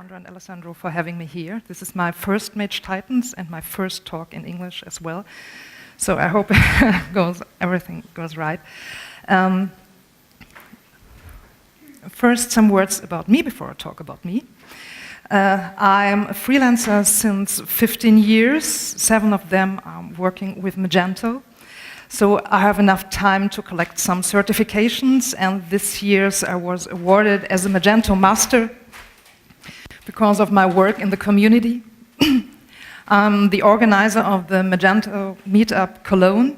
Sandra and Alessandro for having me here. This is my first Mage Titans and my first talk in English as well. So I hope everything goes right. First, some words about me before I talk about me. I'm a freelancer since 15 years. 7 of them I'm working with Magento. So I have enough time to collect some certifications, and this year I was awarded as a Magento Master because of my work in the community. I'm the organizer of the Magento Meetup Cologne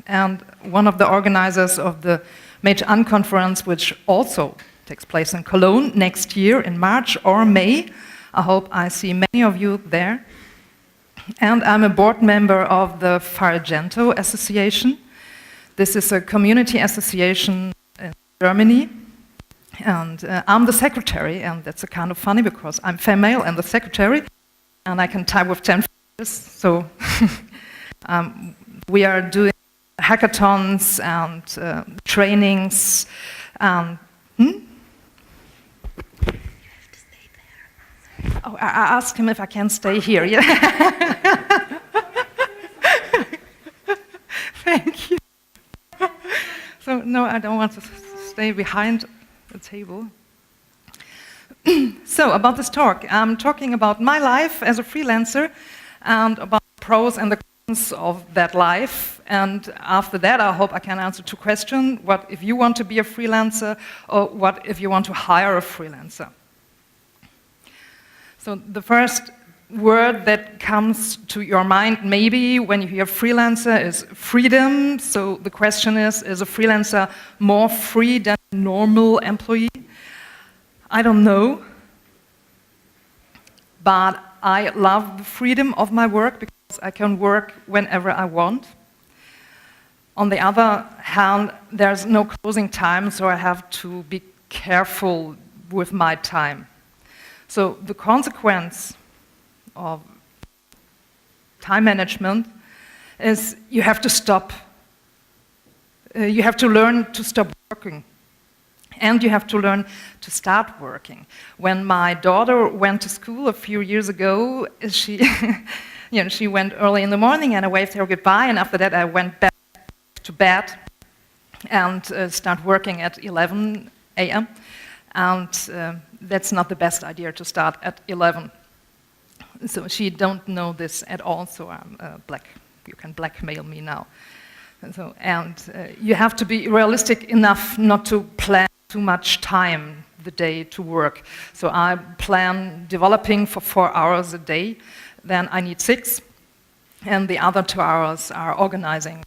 and one of the organizers of the Mage Conference, which also takes place in Cologne next year in March or May. I hope I see many of you there. And I'm a board member of the Magento Association. This is a community association in Germany. And I'm the secretary, and that's kind of funny because I'm female and the secretary, and I can type with 10 fingers. So we are doing hackathons and trainings. You have to stay there. Oh, I asked him if I can stay here. Yeah. Thank you. So no, I don't want to stay behind the table. So about this talk, I'm talking about my life as a freelancer and about the pros and the cons of that life. And after that, I hope I can answer 2 questions. What if you want to be a freelancer, or what if you want to hire a freelancer? So the first word that comes to your mind maybe when you hear freelancer is freedom. So the question is a freelancer more free than a normal employee? I don't know, but I love the freedom of my work because I can work whenever I want. On the other hand, there's no closing time, so I have to be careful with my time. So the consequence of time management is you have to stop. You have to learn to stop working. And you have to learn to start working. When my daughter went to school a few years ago, she went early in the morning and I waved her goodbye, and after that I went back to bed and start working at 11 a.m. And that's not the best idea to start at 11. So she don't know this at all, so I'm you can blackmail me now. And you have to be realistic enough not to plan too much time the day to work. So I plan developing for 4 hours a day, then I need 6, and the other 2 hours are organizing.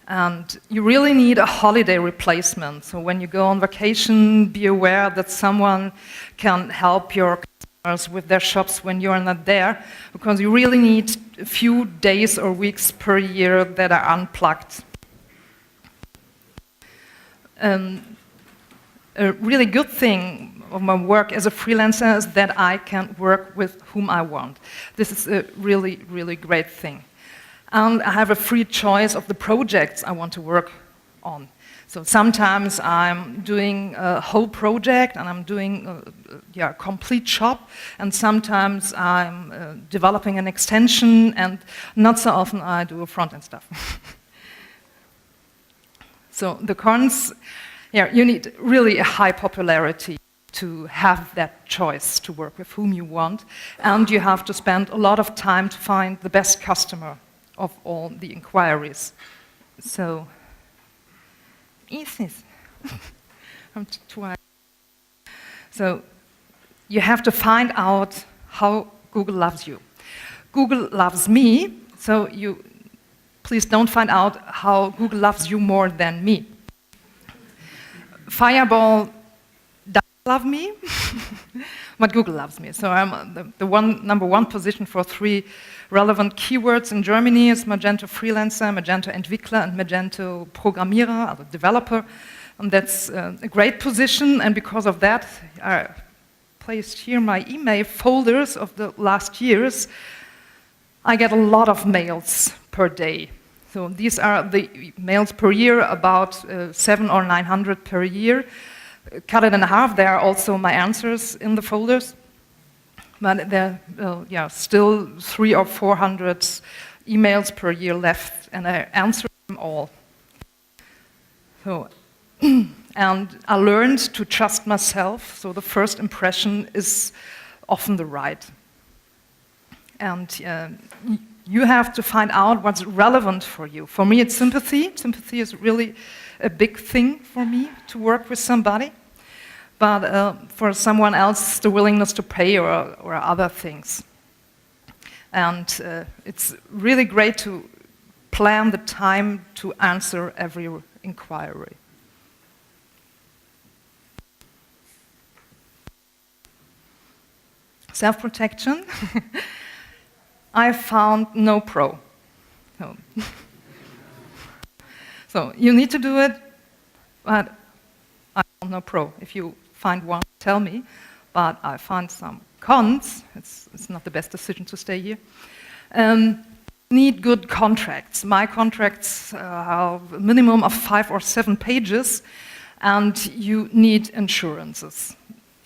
And you really need a holiday replacement. So when you go on vacation, be aware that someone can help your customers with their shops when you're not there, because you really need a few days or weeks per year that are unplugged. A really good thing of my work as a freelancer is that I can work with whom I want. This is a really, really great thing. And I have a free choice of the projects I want to work on. So sometimes I'm doing a whole project and I'm doing a complete shop, and sometimes I'm developing an extension, and not so often I do front-end stuff. So the cons, you need really a high popularity to have that choice to work with whom you want, and you have to spend a lot of time to find the best customer of all the inquiries. So, so you have to find out how Google loves you. Google loves me, so you please don't find out how Google loves you more than me. Fireball doesn't love me, but Google loves me. So I'm the number one position for 3 relevant keywords in Germany is Magento Freelancer, Magento Entwickler, and Magento Programmierer, also developer. And that's a great position, and because of that, I placed here my email folders of the last years. I get a lot of mails per day. So these are the mails per year, about 700 or 900 per year. cut it in half. There are also my answers in the folders. But there are still 300 or 400 emails per year left, and I answer them all. So, and I learned to trust myself, so the first impression is often the right. And you have to find out what's relevant for you. For me, it's sympathy. Sympathy is really a big thing for me to work with somebody. But for someone else, the willingness to pay or other things. And it's really great to plan the time to answer every inquiry. Self-protection. I found no pro. No. So you need to do it, but I found no pro. If you find one, tell me. But I found some cons. It's not the best decision to stay here. Need good contracts. My contracts have a minimum of 5 or 7 pages, and you need insurances.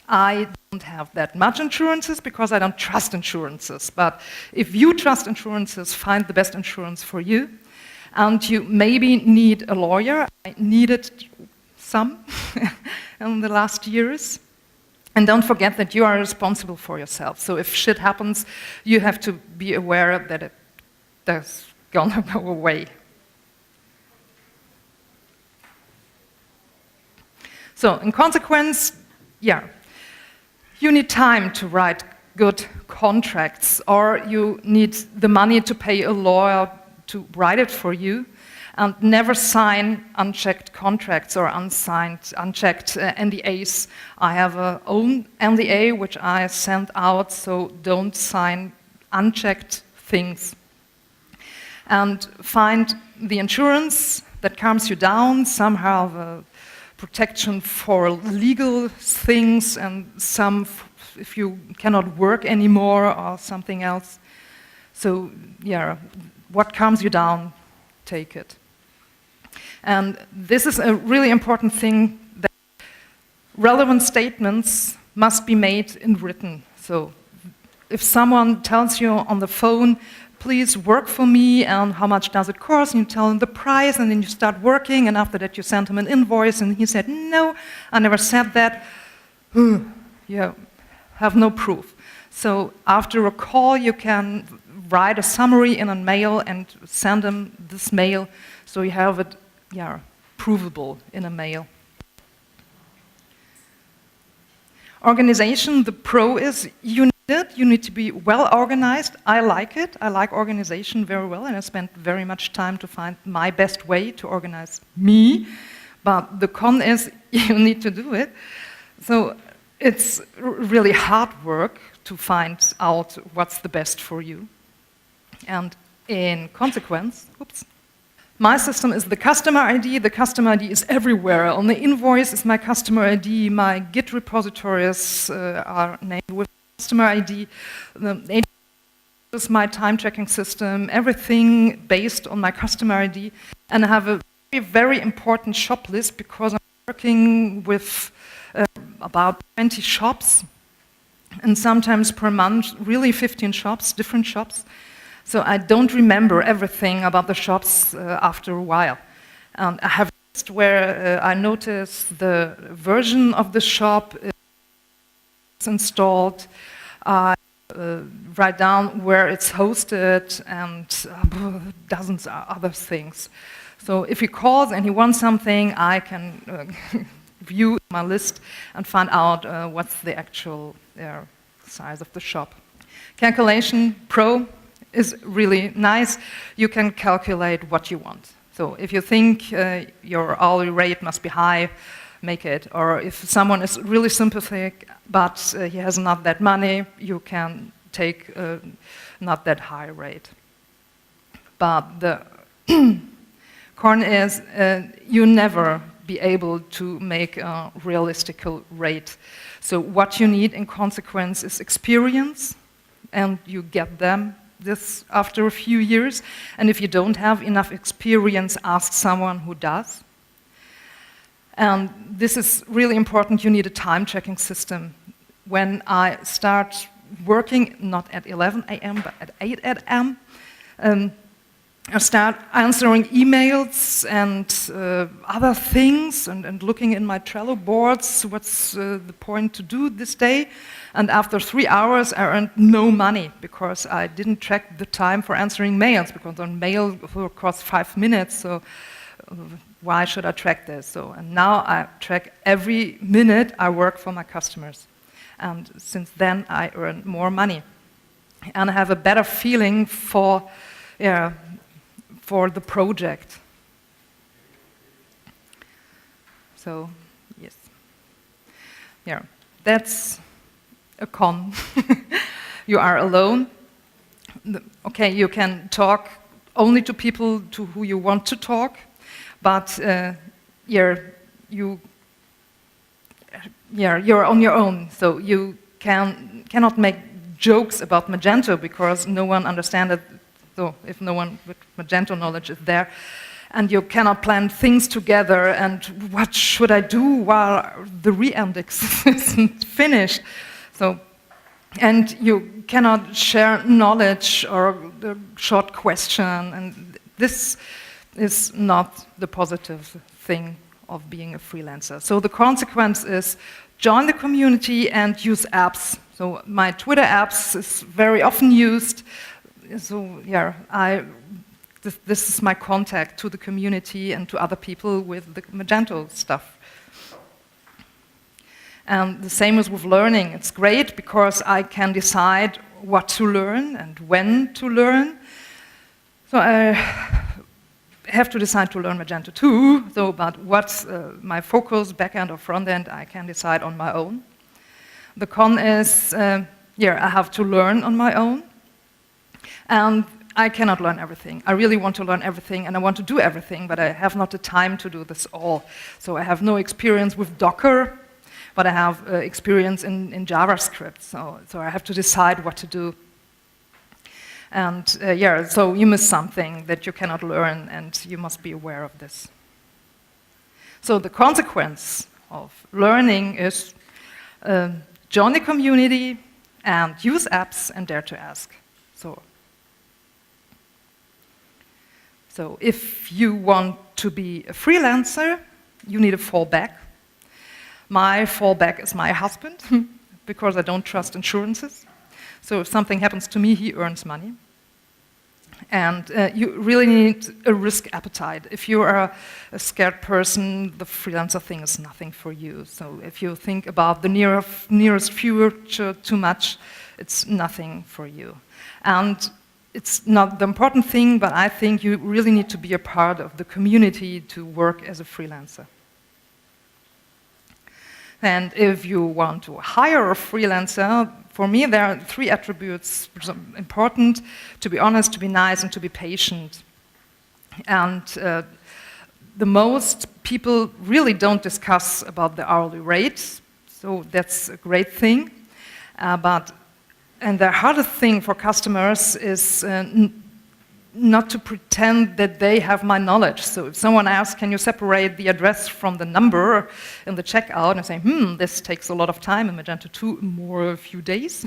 I don't have that much insurances because I don't trust insurances. But if you trust insurances, find the best insurance for you. And you maybe need a lawyer. I needed some in the last years. And don't forget that you are responsible for yourself. So if shit happens, you have to be aware that that's gonna go away. So in consequence, you need time to write good contracts, or you need the money to pay a lawyer to write it for you, and never sign unchecked contracts or unchecked NDAs. I have an own NDA which I sent out, so don't sign unchecked things. And find the insurance that calms you down. Some have protection for legal things, and some if you cannot work anymore or something else. So what calms you down, take it. And this is a really important thing, that relevant statements must be made in written. So if someone tells you on the phone, please work for me, and how much does it cost? And you tell him the price, and then you start working, and after that you send him an invoice, and he said, no, I never said that. You have no proof. So after a call, you can write a summary in a mail and send him this mail, so you have it provable in a mail. Organization, the pro is you need to be well organized. I like it. I like organization very well, and I spent very much time to find my best way to organize me. But the con is you need to do it. So it's really hard work to find out what's the best for you. And in consequence, my system is the customer ID. The customer ID is everywhere. On the invoice is my customer ID. My Git repositories are named with customer ID. The is my time tracking system. Everything based on my customer ID. And I have a very, very important shop list because I'm working with about 20 shops, and sometimes per month, really 15 shops, different shops. So I don't remember everything about the shops after a while. I have a list where I notice the version of the shop is installed. I write down where it's hosted, and dozens of other things. So if he calls and he wants something, I can view my list and find out what's the actual size of the shop. Calculation Pro is really nice. You can calculate what you want. So if you think your hourly rate must be high, make it. Or if someone is really sympathetic, but he has not that money, you can take not that high rate. But the con is you never be able to make a realistic rate. So what you need in consequence is experience, and you get this after a few years. And if you don't have enough experience, ask someone who does. And this is really important. You need a time tracking system. When I start working, not at 11 a.m., but at 8 a.m., I start answering emails and other things and looking in my Trello boards, what's the point to do this day. And after 3 hours, I earned no money because I didn't track the time for answering mails, because on mail it costs 5 minutes, so why should I track this? So, and now I track every minute I work for my customers. And since then, I earn more money. And I have a better feeling for the project. So, yes. Yeah, that's a con. You are alone. Okay, you can talk only to people to who you want to talk, but you're on your own, so you cannot make jokes about Magento because no one understands it. So if no one with Magento knowledge is there, and you cannot plan things together, and what should I do while the re-index isn't finished? So, and you cannot share knowledge or a short question, and this is not the positive thing of being a freelancer. So the consequence is join the community and use apps. So my Twitter apps is very often used. So yeah, this is my contact to the community and to other people with the Magento stuff. And the same is with learning. It's great because I can decide what to learn and when to learn. So I have to decide to learn Magento too, but what's my focus, backend or frontend, I can decide on my own. The con is, I have to learn on my own. And I cannot learn everything. I really want to learn everything, and I want to do everything, but I have not the time to do this all. So I have no experience with Docker, but I have experience in JavaScript. So I have to decide what to do. And so you miss something that you cannot learn, and you must be aware of this. So the consequence of learning is join the community and use apps and dare to ask. So if you want to be a freelancer, you need a fallback. My fallback is my husband, because I don't trust insurances. So if something happens to me, he earns money. And you really need a risk appetite. If you are a scared person, the freelancer thing is nothing for you. So if you think about the nearest future too much, it's nothing for you. And it's not the important thing, but I think you really need to be a part of the community to work as a freelancer. And if you want to hire a freelancer, for me there are 3 attributes which are important: to be honest, to be nice, and to be patient. And the most people really don't discuss about the hourly rate, so that's a great thing. And the hardest thing for customers is not to pretend that they have my knowledge. So if someone asks, can you separate the address from the number in the checkout, and say, this takes a lot of time in Magento 2, more a few days.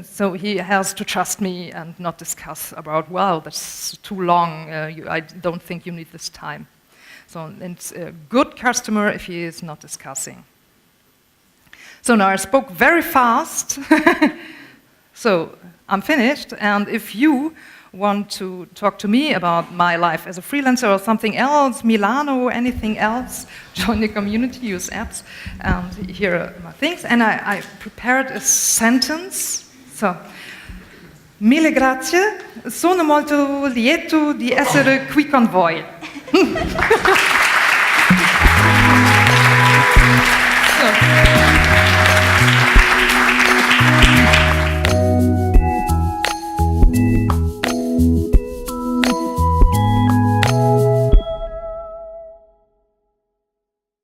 So he has to trust me and not discuss about, wow, that's too long, I don't think you need this time. So it's a good customer if he is not discussing. So now I spoke very fast. So I'm finished, and if you want to talk to me about my life as a freelancer or something else, Milano or anything else, join the community, use apps, and here are my things. And I prepared a sentence. So, mille grazie, sono molto lieto di essere qui con voi.